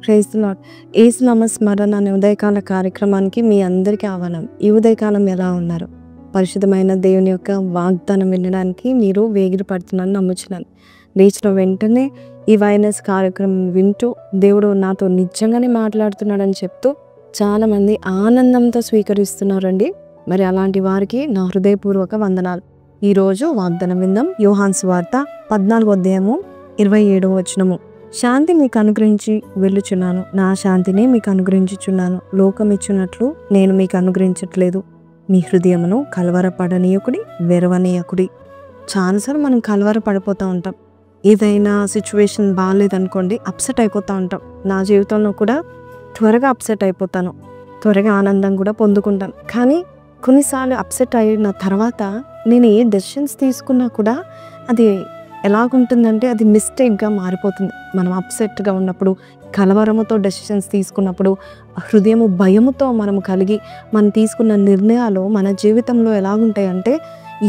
Praise the lord. యేసు నామస్మరణ అనే ఉదయకాల కార్యక్రమానికి మీ అందరికీ ఆహ్వానం. ఈ ఉదయకాలం ఎలా ఉన్నారు? పరిశుద్ధమైన దేవుని యొక్క వాగ్దానం వినడానికి మీరు వేగిరి పడుతున్నారని నమ్ముచున్నాను. లేచిన వెంటనే ఈ వైనస్ కార్యక్రమం వింటూ దేవుడు నాతో నిజంగానే మాట్లాడుతున్నాడని చెప్తూ చాలామంది ఆనందంతో స్వీకరిస్తున్నారండి. మరి అలాంటి వారికి నా హృదయపూర్వక వందనాలు. ఈరోజు వాగ్దానం విందాం. యోహాను సువార్త 14:27 శాంతి మీకు అనుగ్రహించి వెళ్ళుచున్నాను, నా శాంతిని మీకు అనుగ్రహించుచున్నాను. లోకం ఇచ్చినట్లు నేను మీకు అనుగ్రహించట్లేదు. మీ హృదయమును కలవరపడనీయకుడి, వెరవనీయకుడి. చాలాసార్లు మనం కలవర పడిపోతూ ఉంటాం. ఏదైనా సిచ్యువేషన్ బాగాలేదనుకోండి, అప్సెట్ అయిపోతూ ఉంటాం. నా జీవితంలో కూడా త్వరగా అప్సెట్ అయిపోతాను, త్వరగా ఆనందం కూడా పొందుకుంటాను. కానీ కొన్నిసార్లు అప్సెట్ అయిన తర్వాత నేను ఏ డెసిషన్స్ తీసుకున్నా కూడా అది ఎలాగుంటుందంటే అది మిస్టేక్గా మారిపోతుంది. మనం అప్సెట్గా ఉన్నప్పుడు, కలవరముతో డెసిషన్స్ తీసుకున్నప్పుడు, హృదయము భయముతో మనము కలిగి మనం తీసుకున్న నిర్ణయాలు మన జీవితంలో ఎలాగుంటాయంటే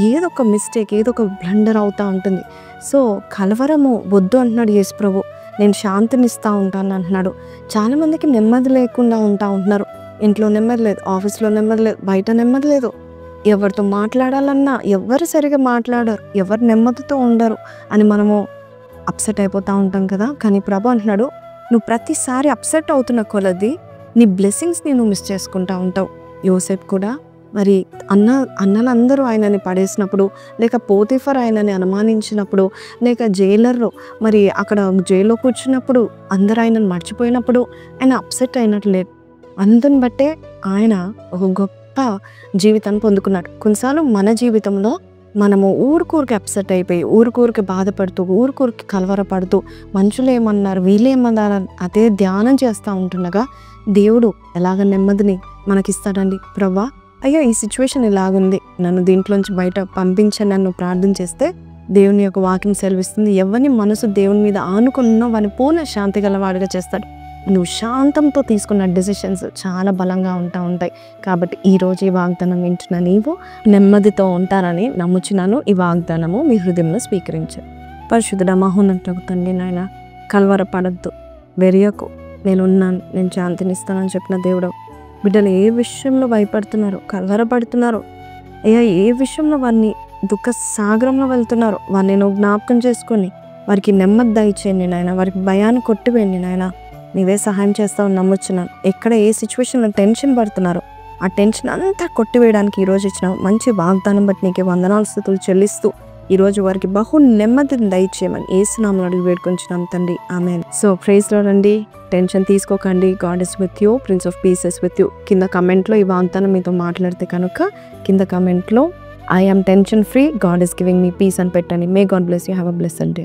ఏదో ఒక మిస్టేక్, ఏదో ఒక బ్లండర్ అవుతూ ఉంటుంది. సో కలవరము వద్దు అంటున్నాడు యేసు ప్రభు. నేను శాంతినిస్తూ ఉంటాను అంటున్నాడు. చాలామందికి నెమ్మది లేకుండా ఉంటా ఉంటున్నారు. ఇంట్లో నెమ్మది లేదు, ఆఫీస్లో నెమ్మది లేదు, బయట నెమ్మది లేదు. ఎవరితో మాట్లాడాలన్నా ఎవరు సరిగా మాట్లాడరు, ఎవరు నెమ్మదితో ఉండరు అని మనము అప్సెట్ అయిపోతూ ఉంటాం కదా. కానీ ప్రభు అంటున్నాడు, నువ్వు ప్రతిసారి అప్సెట్ అవుతున్న కొలది నీ బ్లెస్సింగ్స్ని నువ్వు మిస్ చేసుకుంటూ ఉంటావు. యోసేపు కూడా మరి అన్నలందరూ ఆయనని పడేసినప్పుడు, లేక పోతిఫర్ ఆయనని అనుమానించినప్పుడు, లేక జైలర్లో మరి అక్కడ జైల్లో కూర్చున్నప్పుడు అందరూ ఆయనను మర్చిపోయినప్పుడు ఆయన అప్సెట్ అయినట్లు లేదు. అందుని బట్టే ఆయన ఒక గొప్ప జీవితాన్ని పొందుకున్నాడు. కొన్నిసార్లు మన జీవితంలో మనము ఊరికూరికి అప్సెట్ అయిపోయి, ఊరికూరికి బాధపడుతూ, ఊరికూరికి కలవరపడుతూ, మనుషులు ఏమన్నారు, వీళ్ళేమన్నారు అదే ధ్యానం చేస్తూ ఉంటుండగా దేవుడు ఎలాగ నెమ్మదిని మనకిస్తాడండి. ప్రవ్వా, అయ్యో ఈ సిచ్యువేషన్ ఇలాగుంది, నన్ను దీంట్లోంచి బయట పంపించని నన్ను ప్రార్థన చేస్తే దేవుని యొక్క వాక్యం సెలవిస్తుంది, ఎవరిని మనసు దేవుని మీద ఆనుకున్నో వాని పూర్ణ శాంతి గలవాడిగా చేస్తాడు. నువ్వు శాంతంతో తీసుకున్న డెసిషన్స్ చాలా బలంగా ఉంటాయి. కాబట్టి ఈరోజు ఈ వాగ్దానం వింటున్న నీవు నెమ్మదితో ఉంటారని నమ్ముచున్నాను. ఈ వాగ్దానము మీ హృదయంలో స్వీకరించాను. పరిశుద్ధుడ మహోన్నతుడగు తండ్రి, నాయన కలవరపడద్దు, వెరియకు, నేనున్నాను, నేను శాంతినిస్తానని చెప్పిన దేవుడు, బిడ్డలు ఏ విషయంలో భయపడుతున్నారు, కలవరపడుతున్నారు, అయ్యా ఏ విషయంలో వారిని దుఃఖ సాగరంలో వెళ్తున్నారు, వారిని నువ్వు జ్ఞాపకం చేసుకొని వారికి నెమ్మది దయచేయండి నాయన, వారికి భయాన్ని కొట్టివేయండి నాయన. నీవే సహాయం చేస్తావు నమ్ముచున్నాను. ఎక్కడ ఏ సిచ్యువేషన్లో టెన్షన్ పడుతున్నారో ఆ టెన్షన్ అంతా కొట్టివేయడానికి ఈరోజు ఇచ్చిన మంచి వాగ్దానం బట్టి నీకే వందనాలు స్తుతులు చెల్లిస్తూ ఈరోజు వారికి బహు నెమ్మదిని దయచేయమని యేసు నామములో అడిగి వేడుకొంచున్నాం తండ్రి, ఆమేన్. సో ప్రైజ్ లార్డ్ అండి. టెన్షన్ తీసుకోకండి. God is with you, prince of peace is with you. కింద కమెంట్లో ఈ వాగ్దానం మీతో మాట్లాడితే కనుక కింద కమెంట్లో I am tension free, God is giving me peace అని పెట్టండి. May God bless you. Have a blessed day.